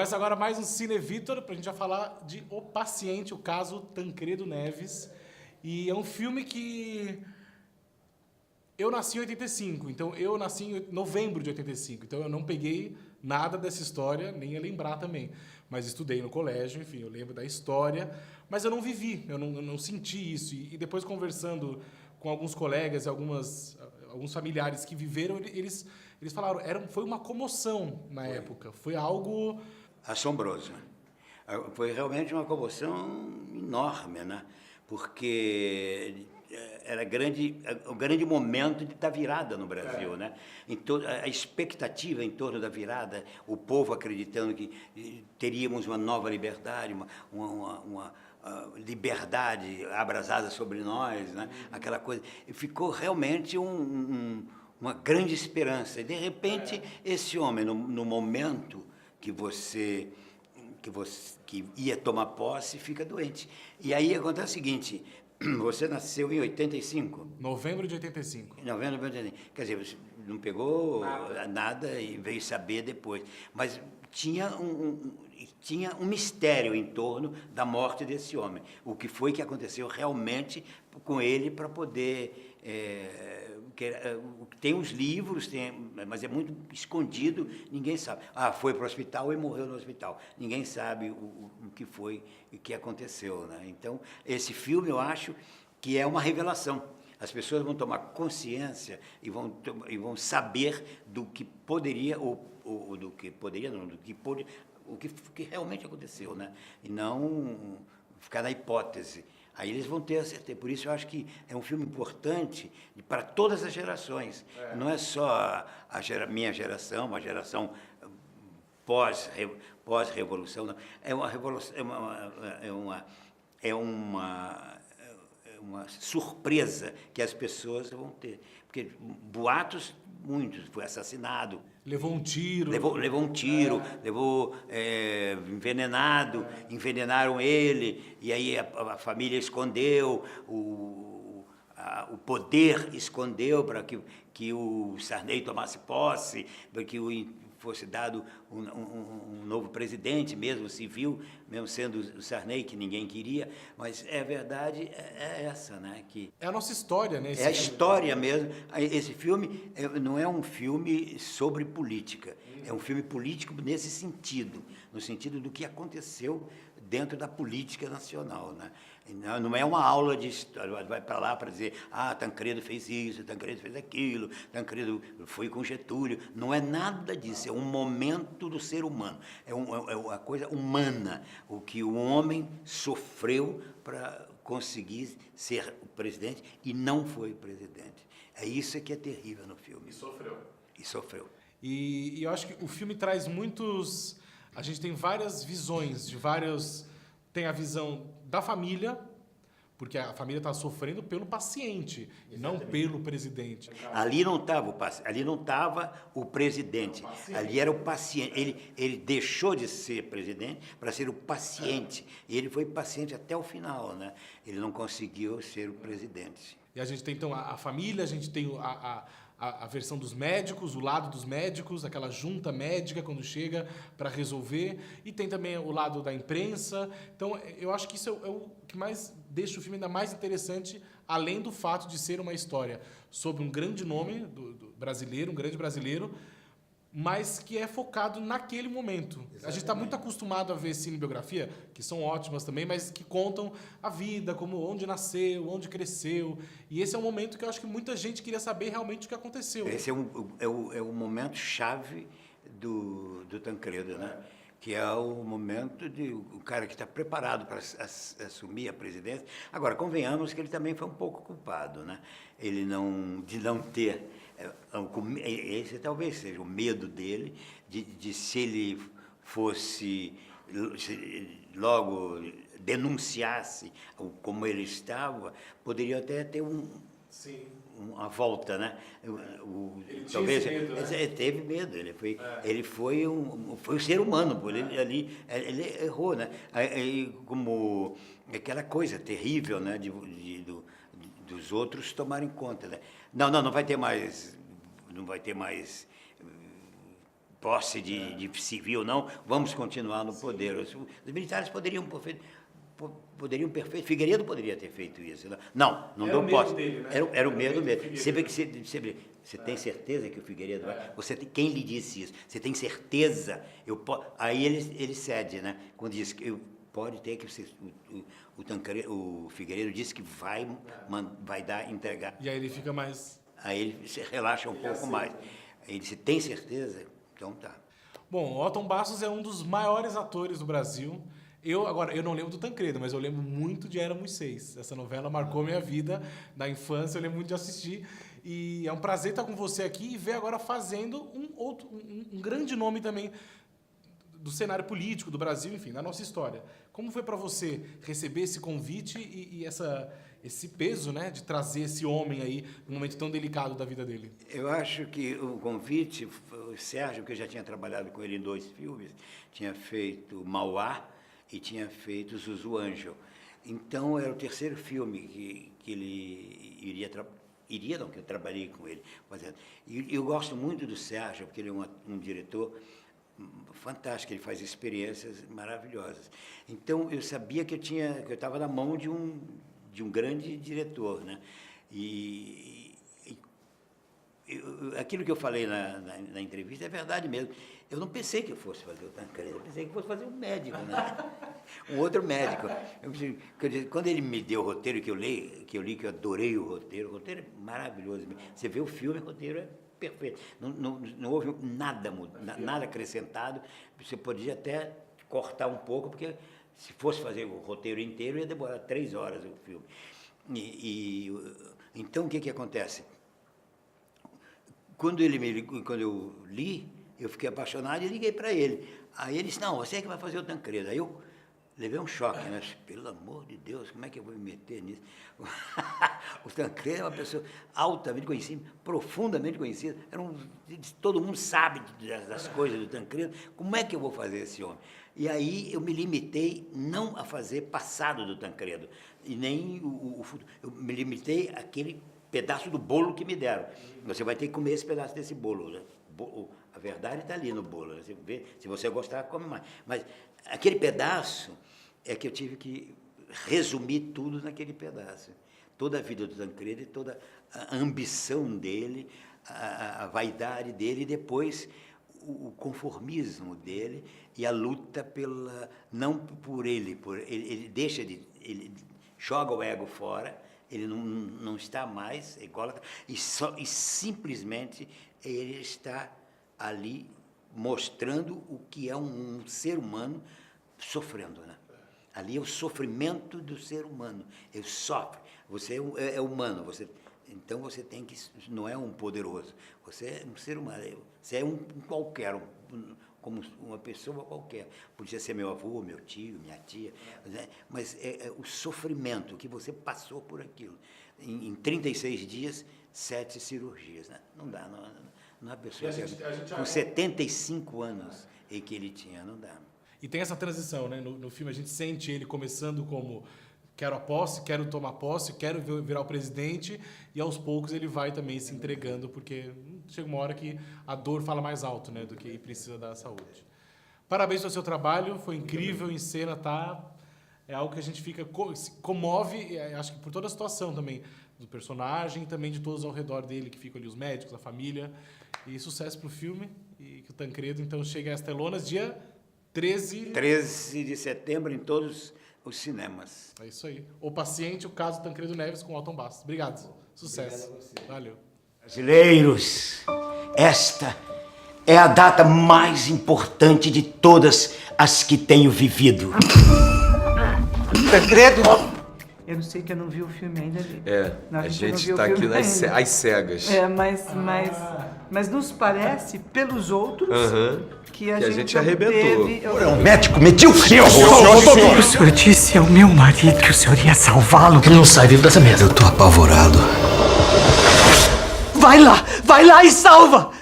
Começa agora mais um Cine Vitor, pra gente já falar de O Paciente, o caso Tancredo Neves. E é um filme que... Eu nasci em 85, então eu nasci em novembro de 85, então eu não peguei nada dessa história, nem ia lembrar também. Mas estudei no colégio, enfim, eu lembro da história, mas eu não vivi, eu não senti isso. E depois conversando com alguns colegas e alguns familiares que viveram, eles falaram, foi uma comoção na época, foi algo... Assombroso. Foi realmente uma comoção enorme, né? Porque era o grande momento de estar virada no Brasil, né? A expectativa em torno da virada, o povo acreditando que teríamos uma nova liberdade, uma liberdade abrasada sobre nós, né? Aquela coisa. Ficou realmente uma grande esperança. E, de repente, esse homem, no momento que ia tomar posse, fica doente. E aí acontece o seguinte, você nasceu em 85? Novembro de 85. Em novembro de 85. Quer dizer, você não pegou nada e veio saber depois. Mas tinha um mistério em torno da morte desse homem. O que foi que aconteceu realmente com ele para poder... tem os livros, mas é muito escondido, ninguém sabe. Foi para o hospital e morreu no hospital. Ninguém sabe o que foi e o que aconteceu, né? Então, esse filme, eu acho que é uma revelação. As pessoas vão tomar consciência e vão saber do que poderia, ou do que poderia, não, do que pode, o que realmente aconteceu, né? E não ficar na hipótese. Aí eles vão ter a certeza. Por isso eu acho que é um filme importante para todas as gerações. Não é só minha geração, uma geração pós-revolução. Não. É uma revolução, é uma surpresa que as pessoas vão ter. Porque boatos, muitos, foi assassinado. Levou um tiro. Levou um tiro, envenenado, envenenaram ele, e aí a família escondeu, o poder escondeu para que o Sarney tomasse posse, para que fosse dado um novo presidente, mesmo civil, mesmo sendo o Sarney, que ninguém queria, mas a verdade é essa, né? É a nossa história, né? É a história mesmo. Esse filme não é um filme sobre política, é um filme político nesse sentido, no sentido do que aconteceu dentro da política nacional, né? Não é uma aula de história, vai para lá para dizer, Tancredo fez isso, Tancredo fez aquilo, Tancredo foi com Getúlio. Não é nada disso, é um momento do ser humano, é uma coisa humana, o que o homem sofreu para conseguir ser o presidente e não foi presidente. É isso que é terrível no filme. E sofreu. E eu acho que o filme traz muitos... A gente tem várias visões, tem a visão da família, porque a família está sofrendo pelo paciente, não pelo presidente. Ali não estava o presidente, ali era o paciente. Ele deixou de ser presidente para ser o paciente. E ele foi paciente até o final, né? Ele não conseguiu ser o presidente. E a gente tem, então, a família, a gente tem a versão dos médicos, o lado dos médicos, aquela junta médica quando chega para resolver, e tem também o lado da imprensa. Então, eu acho que isso é o que mais deixa o filme ainda mais interessante, além do fato de ser uma história sobre um grande nome do brasileiro, um grande brasileiro, mas que é focado naquele momento. Exatamente. A gente está muito acostumado a ver cinebiografia, que são ótimas também, mas que contam a vida, onde nasceu, onde cresceu. E esse é um momento que eu acho que muita gente queria saber realmente o que aconteceu. Esse é o momento chave do Tancredo, né? Que é o momento de o cara que está preparado para assumir a presidência. Agora, convenhamos que ele também foi um pouco culpado, né? De não ter... Esse talvez seja o medo dele, de se ele fosse logo denunciasse como ele estava, poderia até ter uma volta, né? Talvez medo, né? Ele teve medo, ele foi um ser humano, ele errou, né? Como aquela coisa terrível, né? Dos outros tomarem conta, né? Não vai ter mais posse de civil, não, vamos continuar no poder. Os militares poderiam Figueiredo poderia ter feito isso. Não deu posse. Dele, né? Era o medo dele. Você tem certeza que o Figueiredo vai? Quem lhe disse isso? Você tem certeza? Aí ele cede, né? Quando diz que pode ter que o Figueiredo disse que vai entregar. E aí ele fica mais... Aí ele se relaxa um pouco mais. Aí ele disse, tem certeza? Então tá. Bom, Otton Bastos é um dos maiores atores do Brasil. Eu não lembro do Tancredo, mas eu lembro muito de Éramos Seis. Essa novela marcou minha vida na infância, eu lembro muito de assistir. E é um prazer estar com você aqui e ver agora fazendo um grande nome também do cenário político do Brasil, enfim, da nossa história. Como foi para você receber esse convite e esse peso, né, de trazer esse homem aí num momento tão delicado da vida dele? Eu acho que o convite, o Sérgio, que eu já tinha trabalhado com ele em 2 filmes, tinha feito Mauá e tinha feito Zuzu Angel. Então, era o 3º filme que ele que eu trabalhei com ele fazendo. E eu gosto muito do Sérgio, porque ele é um diretor fantástico, ele faz experiências maravilhosas. Então, eu sabia que eu estava na mão de um grande diretor, né? Aquilo que eu falei na entrevista é verdade mesmo. Eu não pensei que eu fosse fazer o Tancredo, eu pensei que fosse fazer um médico, né? Um outro médico. Quando ele me deu o roteiro que eu li, que eu adorei o roteiro é maravilhoso. Você vê o filme, o roteiro é perfeito. Não houve nada acrescentado. Você podia até cortar um pouco, porque se fosse fazer o roteiro inteiro, ia demorar 3 horas o filme. Então, o que acontece? Quando eu li, eu fiquei apaixonado e liguei para ele. Aí ele disse, não, você é que vai fazer o Tancredo. Aí eu levei um choque, né? Pelo amor de Deus, como é que eu vou me meter nisso? O Tancredo é uma pessoa altamente conhecida, profundamente conhecida. Todo mundo sabe das coisas do Tancredo. Como é que eu vou fazer esse homem? E aí eu me limitei não a fazer passado do Tancredo, e nem o futuro. Eu me limitei àquele pedaço do bolo que me deram. Você vai ter que comer esse pedaço desse bolo, né? A verdade está ali no bolo. Você vê, se você gostar, come mais. Mas aquele pedaço é que eu tive que resumir tudo naquele pedaço. Toda a vida do Tancredo e toda a ambição dele, a vaidade dele, e depois o conformismo dele e a luta não por ele. Ele joga o ego fora, ele não está mais ególatra, e simplesmente ele está ali mostrando o que é um ser humano sofrendo, né? Ali é o sofrimento do ser humano. Ele sofre. Você é humano. Então você tem que... Não é um poderoso. Você é um ser humano. Você é um qualquer, como uma pessoa qualquer. Podia ser meu avô, meu tio, minha tia. Né? Mas é o sofrimento que você passou por aquilo. Em 36 dias, 7 cirurgias. Né? Não dá. Não é pessoa com 75 anos e que ele tinha. Não dá. E tem essa transição, né? No filme a gente sente ele começando como quero a posse, quero tomar posse, quero virar o presidente, e aos poucos ele vai também se entregando, porque chega uma hora que a dor fala mais alto, né, do que precisa da saúde. Parabéns pelo seu trabalho, foi incrível em cena, tá? É algo que a gente se comove, acho que por toda a situação também, do personagem, também de todos ao redor dele, que ficam ali, os médicos, a família, e sucesso pro filme, e que o Tancredo, então, chega às telonas dia 13 de setembro em todos os cinemas. É isso aí. O Paciente, o caso Tancredo Neves com Otton Bastos. Obrigado. Sucesso. Obrigado. Valeu. Brasileiros, esta é a data mais importante de todas as que tenho vivido. Tancredo! Eu não sei que eu não vi o filme ainda. A gente está aqui às cegas. Mas nos parece, pelos outros, que a gente arrebentou. É um médico medíocre! O senhor disse ao meu marido que o senhor ia salvá-lo. Ele não sai vivo dessa merda. Eu tô apavorado. Vai lá e salva!